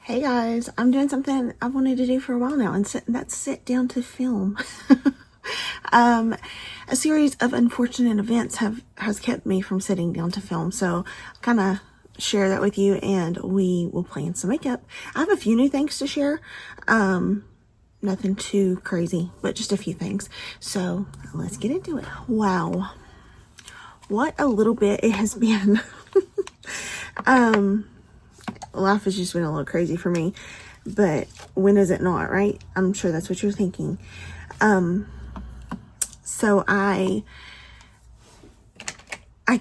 Hey guys, I'm doing something I've wanted to do for a while now, and that's sit down to film. A series of unfortunate events has kept me from sitting down to film, so kind of share that with you, and we will plan some makeup. I have a few new things to share. Nothing too crazy, but just a few things. So let's get into it. Wow, what a little bit it has been. Life has just been a little crazy for me, but when is it not, right? I'm sure that's what you're thinking. So I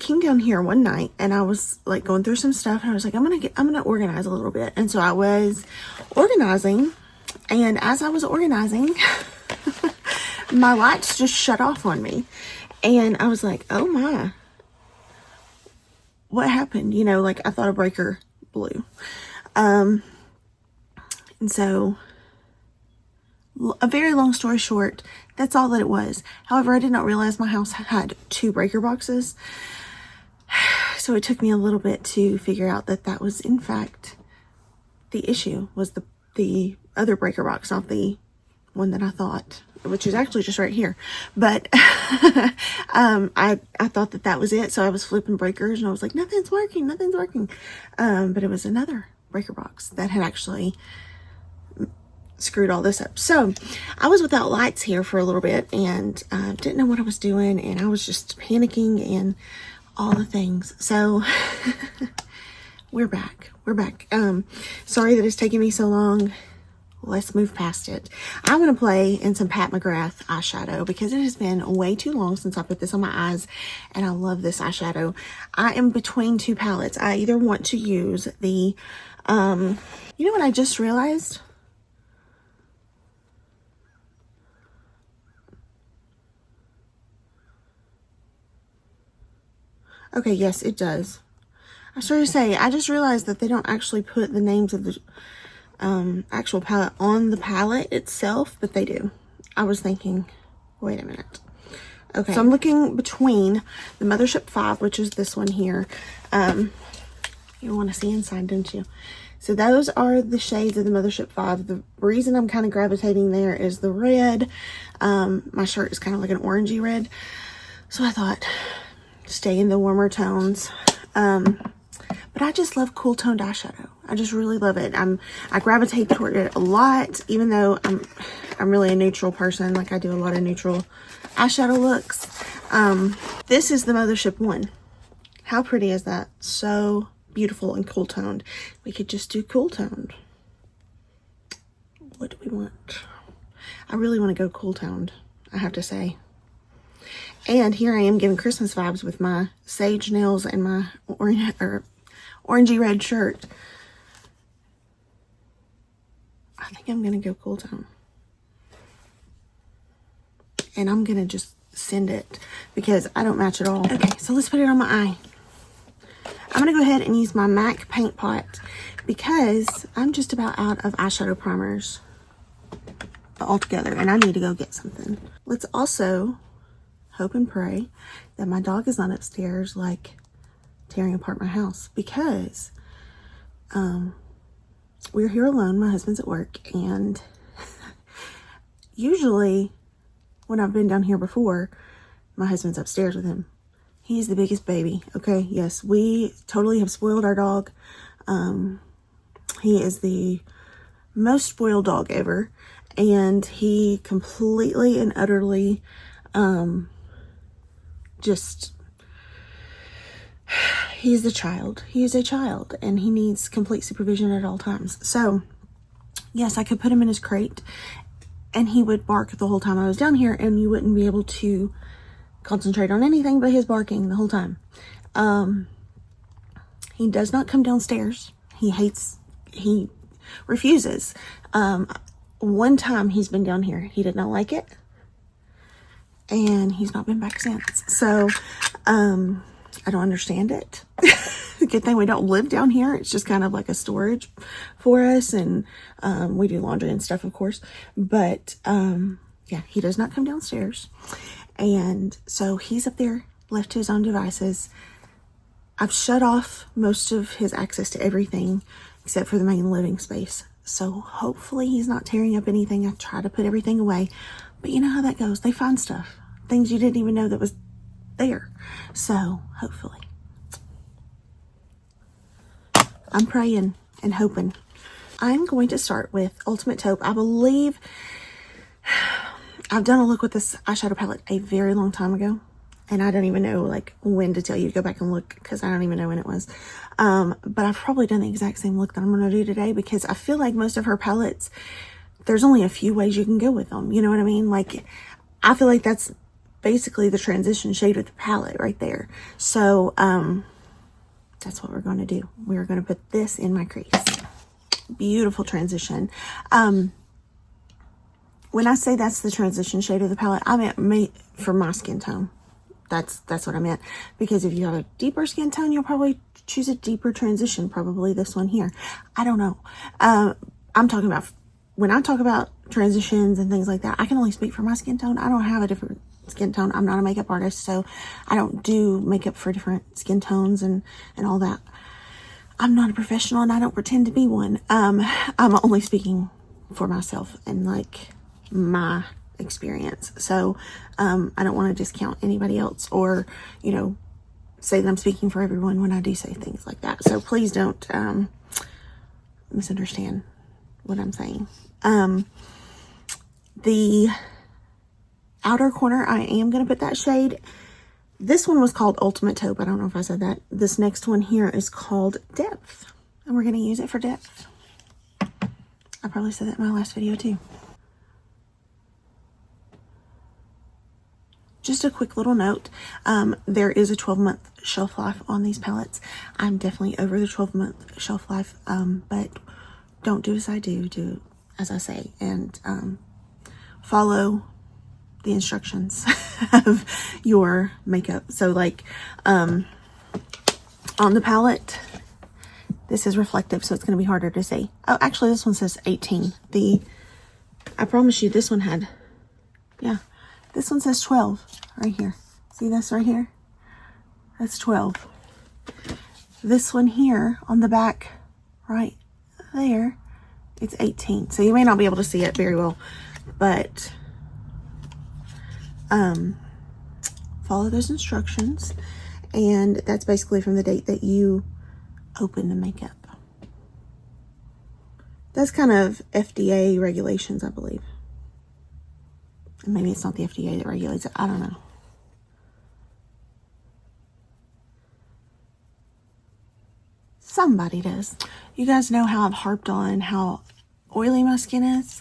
came down here one night and I was like going through some stuff, and I was like, I'm gonna organize a little bit. And so I was organizing, and as I was organizing, my lights just shut off on me, and I was like, oh my, what happened? You know, like I thought a breaker blew. And so a very long story short, that's all that it was. However, I did not realize my house had 2 breaker boxes. So it took me a little bit to figure out that that was in fact the issue, was the other breaker box, not the one that I thought, which is actually just right here. But I thought that was it. So I was flipping breakers and I was like, nothing's working. But it was another breaker box that had actually screwed all this up. So I was without lights here for a little bit, and didn't know what I was doing, and I was just panicking and all the things. So we're back. Sorry that it's taking me so long. Let's move past it. I want to play in some Pat McGrath eyeshadow because it has been way too long since I put this on my eyes, and I love this eyeshadow. I am between 2 palettes. I either want to use the, you know what I just realized? Okay, yes, it does. I started to say, I just realized that they don't actually put the names of the actual palette on the palette itself, but they do. I was thinking, wait a minute. Okay, so I'm looking between the Mothership 5, which is this one here. You want to see inside, don't you? So those are the shades of the Mothership 5. The reason I'm kind of gravitating there is the red. My shirt is kind of like an orangey red, so I thought stay in the warmer tones. But I just love cool toned eyeshadow. I just really love it. I gravitate toward it a lot, even though I'm really a neutral person. Like I do a lot of neutral eyeshadow looks. This is the Mothership one. How pretty is that? So beautiful and cool toned. We could just do cool toned. What do we want? I really want to go cool toned, I have to say. And here I am giving Christmas vibes with my sage nails and my orangey red shirt. I think I'm going to go cool tone. And I'm going to just send it because I don't match at all. Okay, so let's put it on my eye. I'm going to go ahead and use my MAC paint pot because I'm just about out of eyeshadow primers altogether, and I need to go get something. Let's also hope and pray that my dog is not upstairs like tearing apart my house, because we're here alone. My husband's at work, and usually when I've been down here before, my husband's upstairs with him. He's the biggest baby. Okay, yes, we totally have spoiled our dog. He is the most spoiled dog ever, and he completely and utterly he's the child. He is a child, and he needs complete supervision at all times. So yes, I could put him in his crate and he would bark the whole time I was down here, and you wouldn't be able to concentrate on anything but his barking the whole time. He does not come downstairs. He refuses. One time he's been down here, he did not like it, and he's not been back since. So I don't understand it. Good thing we don't live down here. It's just kind of like a storage for us, and we do laundry and stuff, of course. But yeah, he does not come downstairs, and so he's up there left to his own devices. I've shut off most of his access to everything except for the main living space. So hopefully he's not tearing up anything. I try to put everything away, but you know how that goes. They find stuff, things you didn't even know that was there. So hopefully. I'm praying and hoping. I'm going to start with Ultimate Taupe. I believe I've done a look with this eyeshadow palette a very long time ago. And I don't even know like when to tell you to go back and look, because I don't even know when it was. But I've probably done the exact same look that I'm going to do today, because I feel like most of her palettes, there's only a few ways you can go with them. You know what I mean? Like, I feel like that's basically the transition shade of the palette right there. So, that's what we're going to do. We're going to put this in my crease. Beautiful transition. When I say that's the transition shade of the palette, I meant for my skin tone. That's what I meant. Because if you have a deeper skin tone, you'll probably choose a deeper transition. Probably this one here. I don't know. I'm talking about, when I talk about transitions and things like that, I can only speak for my skin tone. I don't have a different skin tone. I'm not a makeup artist, so I don't do makeup for different skin tones and all that. I'm not a professional, and I don't pretend to be one. I'm only speaking for myself and like my experience. So I don't want to discount anybody else, or you know, say that I'm speaking for everyone when I do say things like that. So please don't misunderstand what I'm saying. The outer corner, I am going to put that shade. This one was called Ultimate Taupe. I don't know if I said that. This next one here is called Depth, and we're going to use it for depth. I probably said that in my last video too. Just a quick little note, there is a 12-month shelf life on these palettes. I'm definitely over the 12-month shelf life, but don't do as I do, do as I say, and follow the instructions of your makeup. So like on the palette, this is reflective, so it's going to be harder to see. Oh, actually this one says 18. I promise you this one had, yeah, this one says 12 right here. See this right here? That's 12. This one here on the back right there, it's 18. So you may not be able to see it very well, but follow those instructions, and that's basically from the date that you open the makeup. That's kind of FDA regulations, I believe. And maybe it's not the FDA that regulates it. I don't know. Somebody does. You guys know how I've harped on how oily my skin is.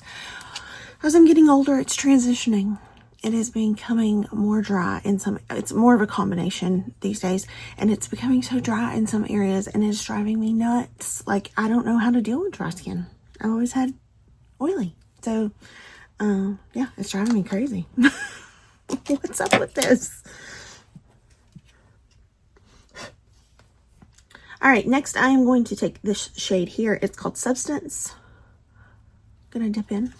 As I'm getting older, it's transitioning. It is becoming more dry in some, it's more of a combination these days, and it's becoming so dry in some areas, and it's driving me nuts. Like, I don't know how to deal with dry skin. I've always had oily. So, yeah, it's driving me crazy. What's up with this? All right, next I am going to take this shade here. It's called Substance. Gonna dip in.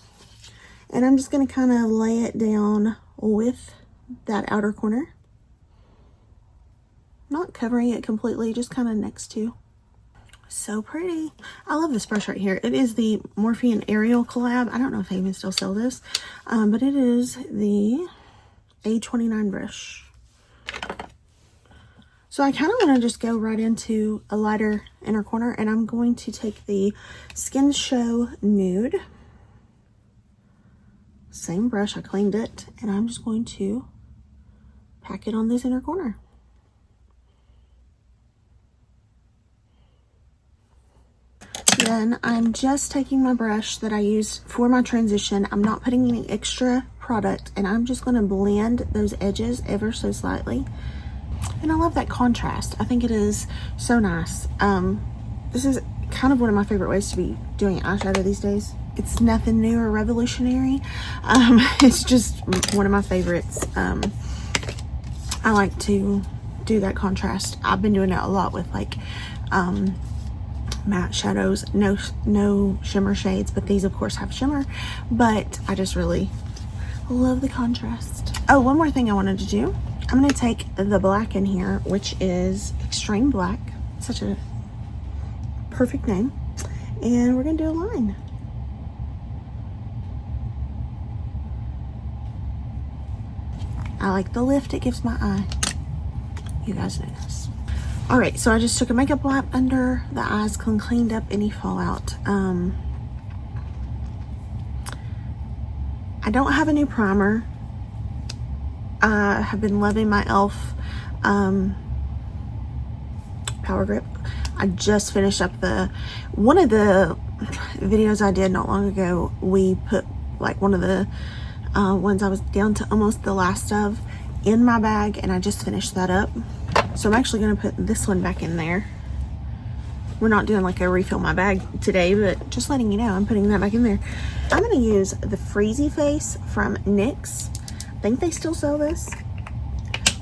And I'm just going to kind of lay it down with that outer corner. Not covering it completely, just kind of next to. So pretty. I love this brush right here. It is the Morphe and Ariel collab. I don't know if they even still sell this. But it is the A29 brush. So I kind of want to just go right into a lighter inner corner. And I'm going to take the Skin Show Nude. Same brush, I cleaned it, and I'm just going to pack it on this inner corner. Then I'm just taking my brush that I use for my transition. I'm not putting any extra product, and I'm just going to blend those edges ever so slightly. And I love that contrast. I think it is so nice. This is kind of one of my favorite ways to be doing eyeshadow these days. It's nothing new or revolutionary. It's just one of my favorites. I like to do that contrast. I've been doing it a lot with like matte shadows, no shimmer shades, but these of course have shimmer, but I just really love the contrast. Oh, one more thing I wanted to do. I'm going to take the black in here, which is Extreme Black. Such a perfect name. And we're gonna do a line. I like the lift it gives my eye. You guys know this. All right, so I just took a makeup wipe under the eyes, cleaned up any fallout. I don't have a new primer. I have been loving my e.l.f. Power Grip. I just finished up one of the videos I did not long ago. We put like one of the ones I was down to almost the last of in my bag, and I just finished that up. So I'm actually going to put this one back in there. We're not doing like a refill my bag today, but just letting you know I'm putting that back in there. I'm going to use the Freezie face from NYX. I think they still sell this.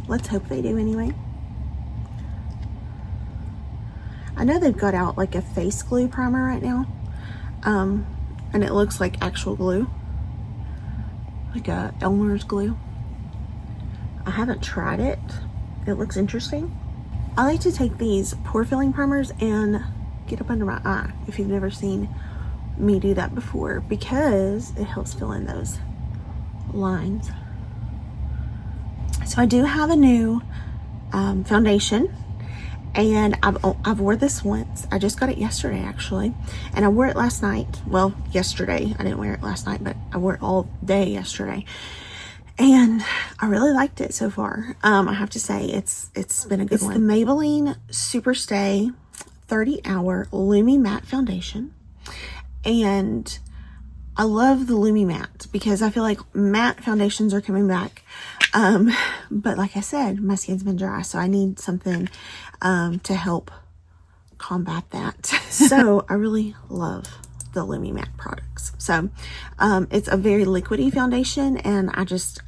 Let's hope they do anyway. I know they've got out like a face glue primer right now. And it looks like actual glue. Like a Elmer's glue. I haven't tried it. It looks interesting. I like to take these pore filling primers and get up under my eye, if you've never seen me do that before, because it helps fill in those lines. So I do have a new foundation, and I've wore this once. I just got it yesterday actually, and I wore it last night. Well, yesterday. I didn't wear it last night, but I wore it all day yesterday. And I really liked it so far. I have to say it's been a good one. It's the Maybelline Super Stay 30-Hour Lumi Matte Foundation. And I love the Lumi Matte because I feel like matte foundations are coming back. But like I said, my skin's been dry, so I need something to help combat that. So I really love the Lumi Matte products. So it's a very liquidy foundation, and I just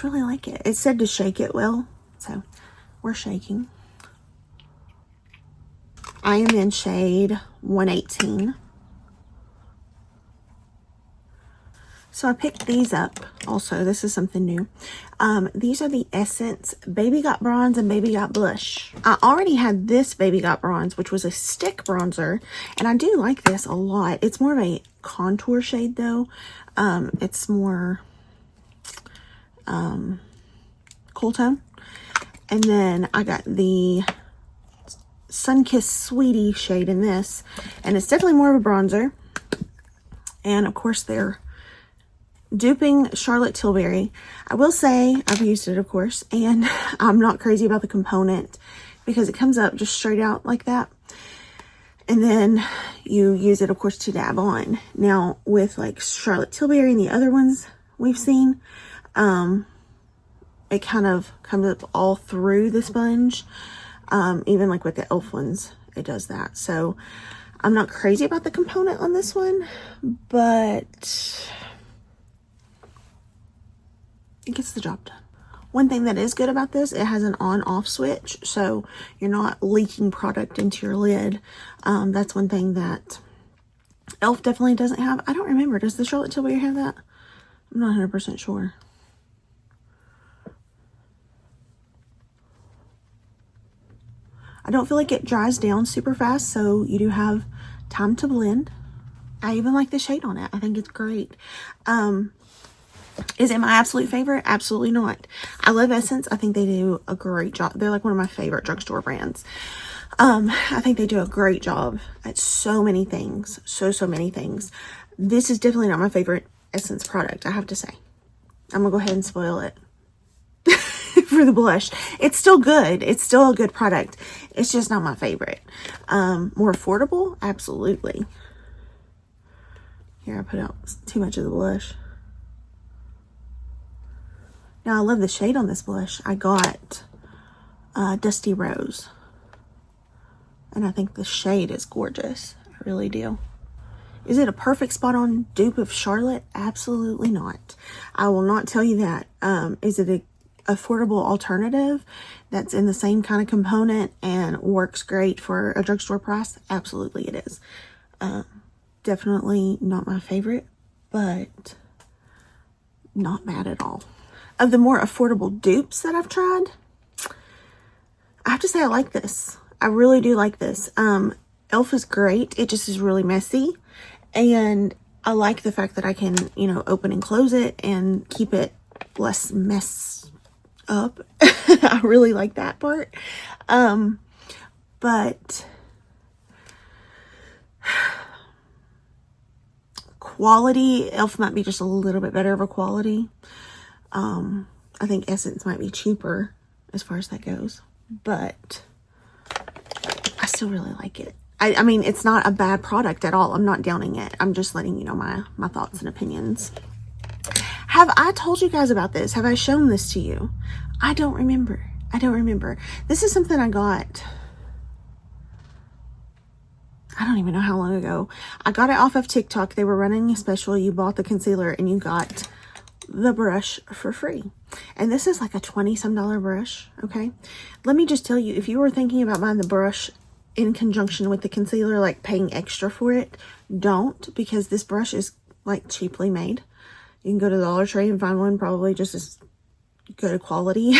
really like it. It said to shake it well, so we're shaking. I am in shade 118. So I picked these up also. This is something new. These are the Essence Baby Got Bronze and Baby Got Blush. I already had this Baby Got Bronze, which was a stick bronzer, and I do like this a lot. It's more of a contour shade though. It's more cool tone. And then I got the Sunkissed Sweetie shade in this, and it's definitely more of a bronzer. And of course they're duping Charlotte Tilbury. I will say I've used it, of course, and I'm not crazy about the component because it comes up just straight out like that, and then you use it, of course, to dab on. Now with like Charlotte Tilbury and the other ones we've seen, it kind of comes up all through the sponge. Even like with the e.l.f. ones, it does that. So I'm not crazy about the component on this one, but it gets the job done. One thing that is good about this, it has an on-off switch, so you're not leaking product into your lid. That's one thing that e.l.f. definitely doesn't have. I don't remember. Does the Charlotte Tilbury have that? I'm not 100% sure. I don't feel like it dries down super fast, so you do have time to blend. I even like the shade on it. I think it's great. Is it my absolute favorite? Absolutely not. I love Essence. I think they do a great job. They're like one of my favorite drugstore brands. I think they do a great job at so many things. So many things. This is definitely not my favorite Essence product, I have to say. I'm gonna go ahead and spoil it for the blush. It's still good. It's still a good product. It's just not my favorite. More affordable? Absolutely. Here, I put out too much of the blush. Now, I love the shade on this blush. I got Dusty Rose. And I think the shade is gorgeous. I really do. Is it a perfect spot-on dupe of Charlotte? Absolutely not. I will not tell you that. Is it an affordable alternative that's in the same kind of component and works great for a drugstore price? Absolutely it is. Definitely not my favorite, but not bad at all. Of the more affordable dupes that I've tried, I have to say I like this. I really do like this. e.l.f. is great. It just is really messy. And I like the fact that I can, you know, open and close it and keep it less mess up. I really like that part. But quality, e.l.f. might be just a little bit better of a quality. I think Essence might be cheaper as far as that goes, but I still really like it. I mean, it's not a bad product at all. I'm not downing it. I'm just letting you know my thoughts and opinions. Have I told you guys about this? Have I shown this to you? I don't remember. I don't remember. This is something I got, I don't even know how long ago. I got it off of TikTok. They were running a special. You bought the concealer and you got the brush for free. And this is like a $20-some brush, okay? Let me just tell you, if you were thinking about buying the brush in conjunction with the concealer, like paying extra for it, don't, because this brush is like cheaply made. You can go to the Dollar Tree and find one probably just as good a quality.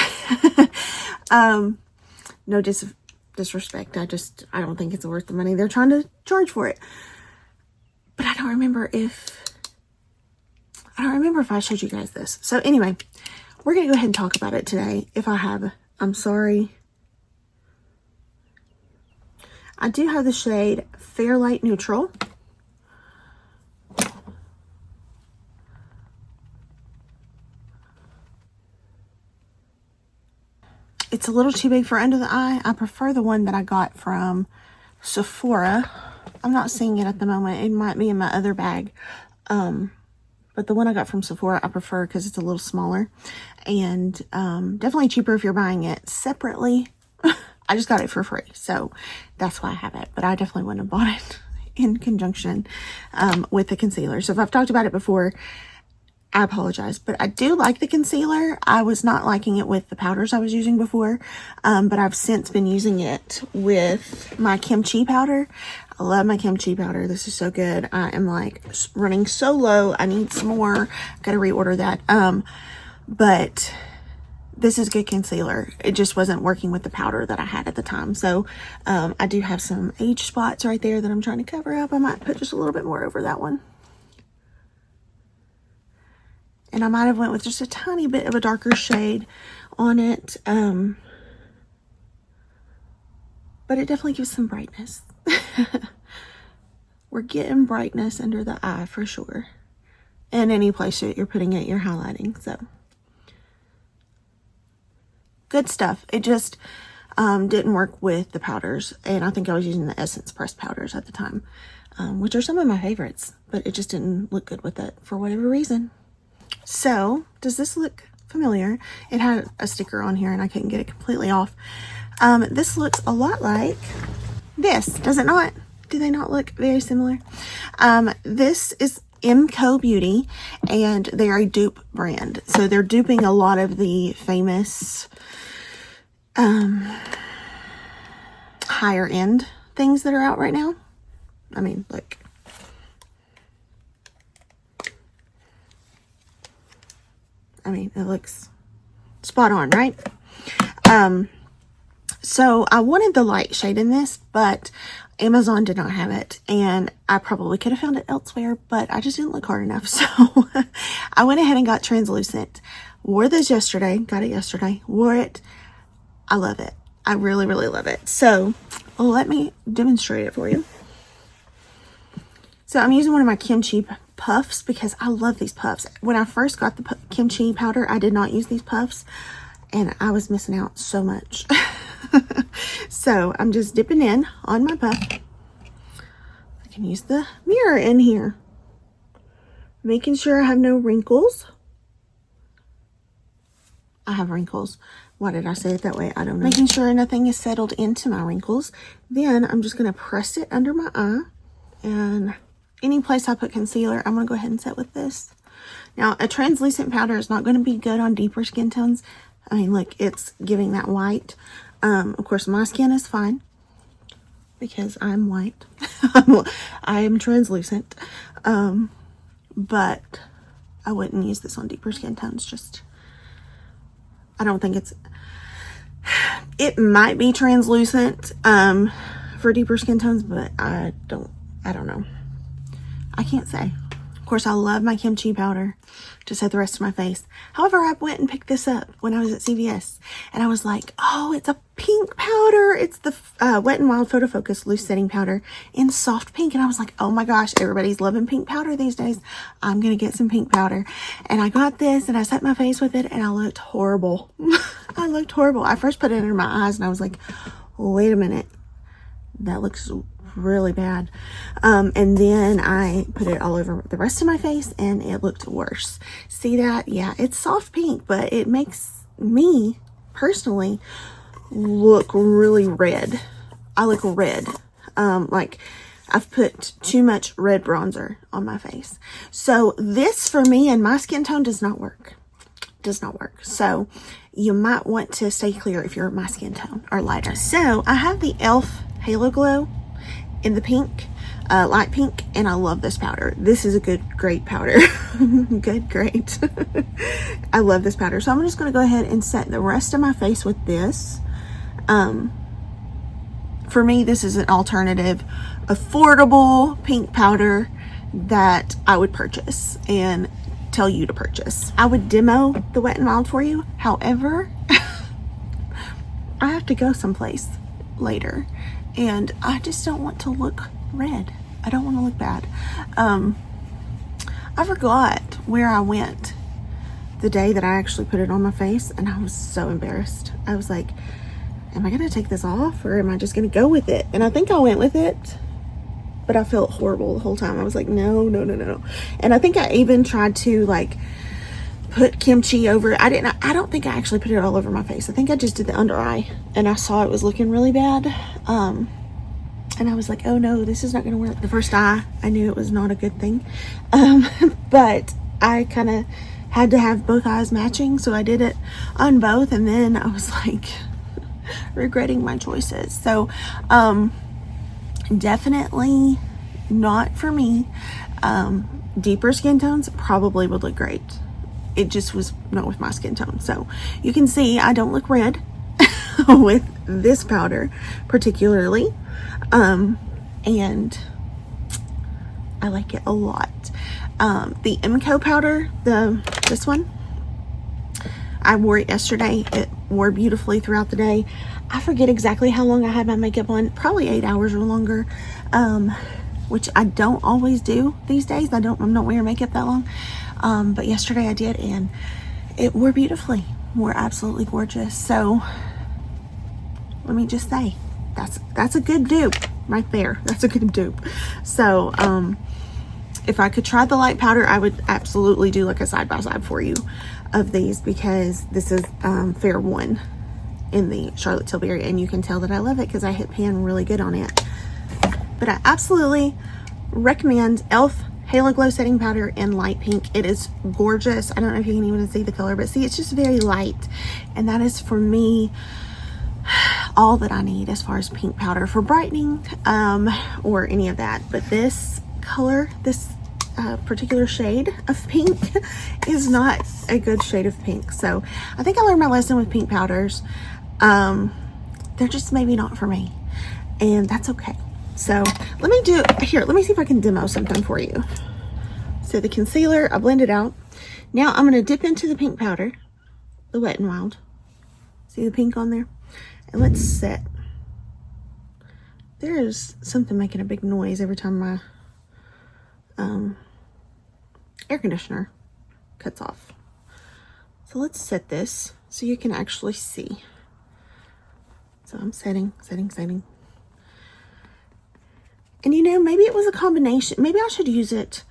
No disrespect. I don't think it's worth the money they're trying to charge for it. But I don't remember if I showed you guys this. So anyway, we're going to go ahead and talk about it today. If I have, I'm sorry. I do have the shade Fair Light Neutral. It's a little too big for under the eye. I prefer the one that I got from Sephora. I'm not seeing it at the moment. It might be in my other bag. But the one I got from Sephora, I prefer because it's a little smaller. And definitely cheaper if you're buying it separately. I just got it for free, so that's why I have it. But I definitely wouldn't have bought it in conjunction with the concealer. So if I've talked about it before, I apologize. But I do like the concealer. I was not liking it with the powders I was using before. But I've since been using it with my kimchi powder. I love my kimchi powder. This is so good. I am like running so low. I need some more. Got to reorder that. But this is good concealer. It just wasn't working with the powder that I had at the time. So I do have some age spots right there that I'm trying to cover up. I might put just a little bit more over that one. And I might have went with just a tiny bit of a darker shade on it. But it definitely gives some brightness. We're getting brightness under the eye for sure. And any place that you're putting it, you're highlighting. So good stuff. It just didn't work with the powders. And I think I was using the Essence pressed powders at the time, which are some of my favorites. But it just didn't look good with it for whatever reason. So, does this look familiar? It had a sticker on here and I couldn't get it completely off. This looks a lot like this, does it not? Do they not look very similar? This is MCO Beauty and they are a dupe brand. So they're duping a lot of the famous higher end things that are out right now. I mean, look. I mean, it looks spot on, right? So I wanted the light shade in this, but Amazon did not have it. And I probably could have found it elsewhere, but I just didn't look hard enough. So I went ahead and got translucent. Wore this yesterday. Got it yesterday. Wore it. I love it. I really, really love it. So let me demonstrate it for you. So I'm using one of my kimchi puffs because I love these puffs. When I first got the kimchi powder, I did not use these puffs and I was missing out so much. So I'm just dipping in on my puff. I can use the mirror in here. Making sure I have no wrinkles. I have wrinkles. Why did I say it that way? I don't know. Making sure nothing is settled into my wrinkles. Then I'm just going to press it under my eye. And any place I put concealer, I'm going to go ahead and set with this. Now, a translucent powder is not going to be good on deeper skin tones. I mean, look, it's giving that white. Of course, my skin is fine because I'm white. I am translucent. But I wouldn't use this on deeper skin tones. Just, I don't think it might be translucent for deeper skin tones, but I don't know. I can't say. Of course, I love my kimchi powder to set the rest of my face. However, I went and picked this up when I was at CVS, and I was like, oh, it's a pink powder. It's the Wet n Wild Photo Focus Loose Setting Powder in soft pink. And I was like, oh my gosh, everybody's loving pink powder these days. I'm going to get some pink powder. And I got this, and I set my face with it, and I looked horrible. I looked horrible. I first put it under my eyes, and I was like, wait a minute. That looks really bad. And then I put it all over the rest of my face, and it looked worse. See that? Yeah, it's soft pink, but it makes me personally look really red. I look red. Like I've put too much red bronzer on my face. So this for me and my skin tone does not work. Does not work. So you might want to stay clear if you're my skin tone or lighter. So I have the e.l.f. Halo Glow in the pink, light pink, and I love this powder. This is a great powder. Great. I love this powder. So I'm just going to go ahead and set the rest of my face with this. For me, this is an alternative, affordable pink powder that I would purchase and tell you to purchase. I would demo the Wet n Wild for you. However, I have to go someplace later, and I just don't want to look red. I don't want to look bad. I forgot where I went the day that I actually put it on my face, and I was so embarrassed. I was like, am I going to take this off, or am I just going to go with it? And I think I went with it, but I felt horrible the whole time. I was like, no. And I think I even tried to like put kimchi over. I don't think I actually put it all over my face. I think I just did the under eye, and I saw it was looking really bad. And I was like, oh no, this is not going to work. The first eye, I knew it was not a good thing. But I kind of had to have both eyes matching, so I did it on both, and then I was like regretting my choices. So definitely not for me. Deeper skin tones probably would look great. It just was not with my skin tone. So you can see I don't look red with this powder particularly. And I like it a lot. The MCO powder, this one, I wore it yesterday. It wore beautifully throughout the day. I forget exactly how long I had my makeup on, probably 8 hours or longer, which I don't always do these days. I'm not wearing makeup that long. But yesterday I did, and it wore beautifully, wore absolutely gorgeous. So let me just say, that's a good dupe right there. That's a good dupe. So, if I could try the light powder, I would absolutely do like a side by side for you of these, because this is Fair One in the Charlotte Tilbury, and you can tell that I love it because I hit pan really good on it. But I absolutely recommend e.l.f. Halo Glow Setting Powder in light pink. It is gorgeous. I don't know if you can even see the color, but see, it's just very light, and that is for me all that I need as far as pink powder for brightening or any of that. But this color, this particular shade of pink is not a good shade of pink. So I think I learned my lesson with pink powders. They're just maybe not for me, and that's okay. So let me see if I can demo something for you. So the concealer, I blended out. Now I'm going to dip into the pink powder, the Wet n Wild. See the pink on there? And let's set. There's something making a big noise every time my air conditioner cuts off. So let's set this so you can actually see. So I'm setting. And you know, maybe it was a combination. Maybe I should use it.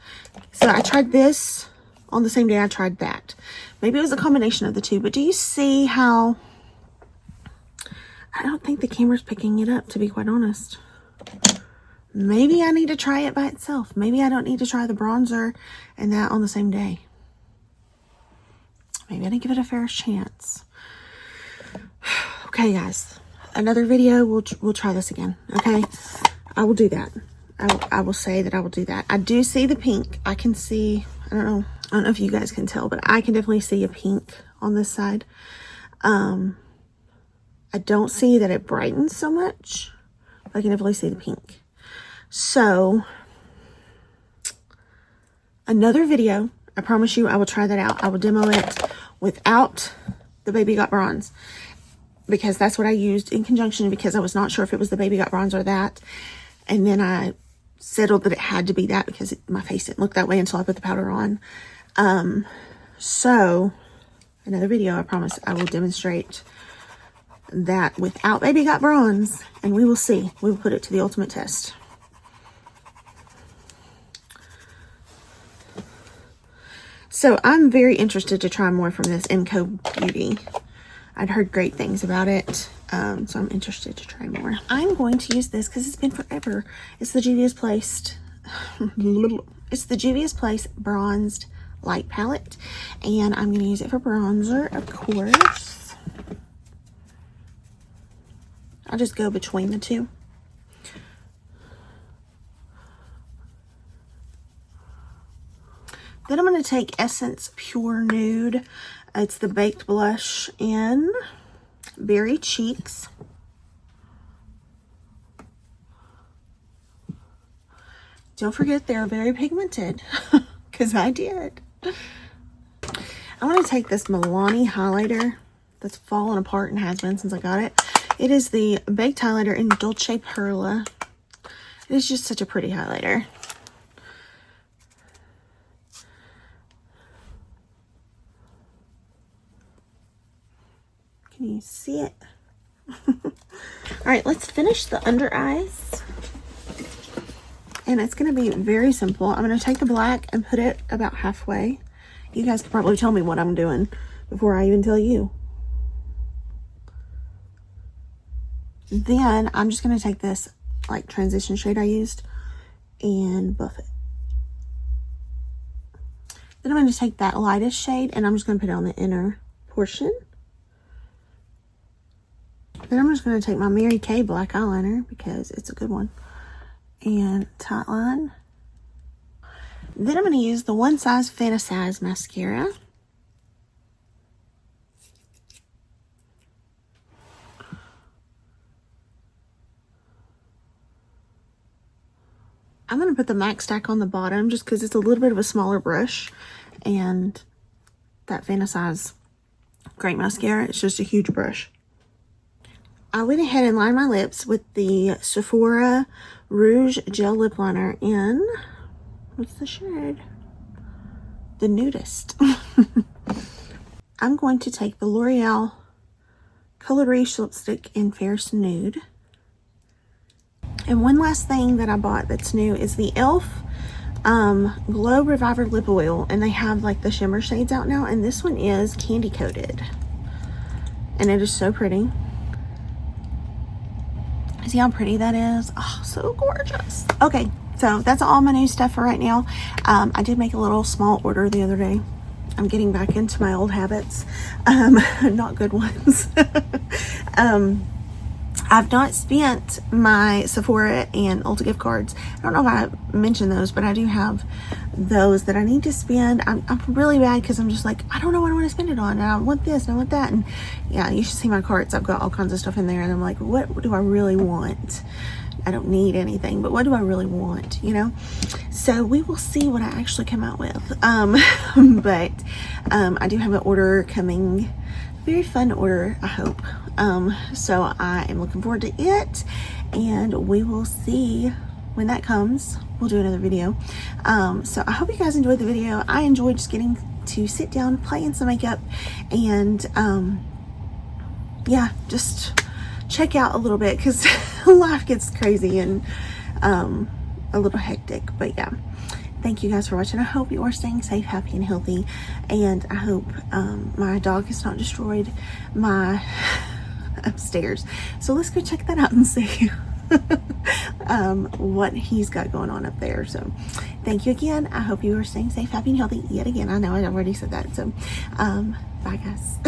So I tried this on the same day I tried that. Maybe it was a combination of the two. But do you see how I don't think the camera's picking it up, to be quite honest. Maybe I need to try it by itself. Maybe I don't need to try the bronzer and that on the same day. Maybe I didn't give it a fair chance. Okay, guys. Another video, we'll try this again. Okay? I will do that. I will say that I will do that. I do see the pink. I can see, I don't know if you guys can tell, but I can definitely see a pink on this side. I don't see that it brightens so much, I can definitely see the pink. So, another video. I promise you I will try that out. I will demo it without the Baby Got Bronze, because that's what I used in conjunction, because I was not sure if it was the Baby Got Bronze or that. And then I settled that it had to be that because my face didn't look that way until I put the powder on. So, another video, I promise I will demonstrate that without Baby Got Bronze, and we will see. We will put it to the ultimate test. So I'm very interested to try more from this MCO Beauty. I'd heard great things about it, so I'm interested to try more. I'm going to use this because it's been forever. It's the Juvia's Place. It's the Juvia's Place Bronzed Light Palette, and I'm going to use it for bronzer, of course. I'll just go between the two. Then I'm going to take Essence Pure Nude. It's the Baked Blush in Berry Cheeks. Don't forget they're very pigmented, because I did. I'm going to take this Milani highlighter that's fallen apart and has been since I got it. It is the Baked Highlighter in Dolce Perla. It is just such a pretty highlighter. Can you see it? All right, let's finish the under eyes. And it's going to be very simple. I'm going to take the black and put it about halfway. You guys can probably tell me what I'm doing before I even tell you. Then I'm just going to take this like transition shade I used and buff it. Then I'm going to take that lightest shade and I'm just going to put it on the inner portion. Then I'm just going to take my Mary Kay black eyeliner because it's a good one and tight line. Then I'm going to use the One Size Fantasize mascara. I'm going to put the MAC stack on the bottom just because it's a little bit of a smaller brush, and that Fantasize Great Mascara, it's just a huge brush. I went ahead and lined my lips with the Sephora Rouge Gel Lip Liner in, what's the shade? The Nudest. I'm going to take the L'Oreal Color Riche lipstick in Fierce Nude. And one last thing that I bought that's new is the e.l.f. Glow Reviver Lip Oil. And they have like the shimmer shades out now. And this one is candy coated. And it is so pretty. See how pretty that is? Oh, so gorgeous. Okay, so that's all my new stuff for right now. I did make a little small order the other day. I'm getting back into my old habits. Not good ones. I've not spent my Sephora and Ulta gift cards. I don't know if I mentioned those, but I do have those that I need to spend. I'm really bad because I'm just like, I don't know what I want to spend it on. And I want this and I want that. And yeah, you should see my carts. I've got all kinds of stuff in there. And I'm like, what do I really want? I don't need anything, but what do I really want, you know? So we will see what I actually come out with. But I do have an order coming. Very fun order, I hope. So I am looking forward to it, and we will see when that comes. We'll do another video. So I hope you guys enjoyed the video. I enjoyed just getting to sit down, play in some makeup, and yeah, just check out a little bit because life gets crazy and a little hectic. But yeah, thank you guys for watching. I hope you are staying safe, happy, and healthy. And I hope my dog has not destroyed my upstairs. So let's go check that out and see what he's got going on up there. So thank you again. I hope you are staying safe, happy, and healthy yet again. I know I already said that. So bye guys.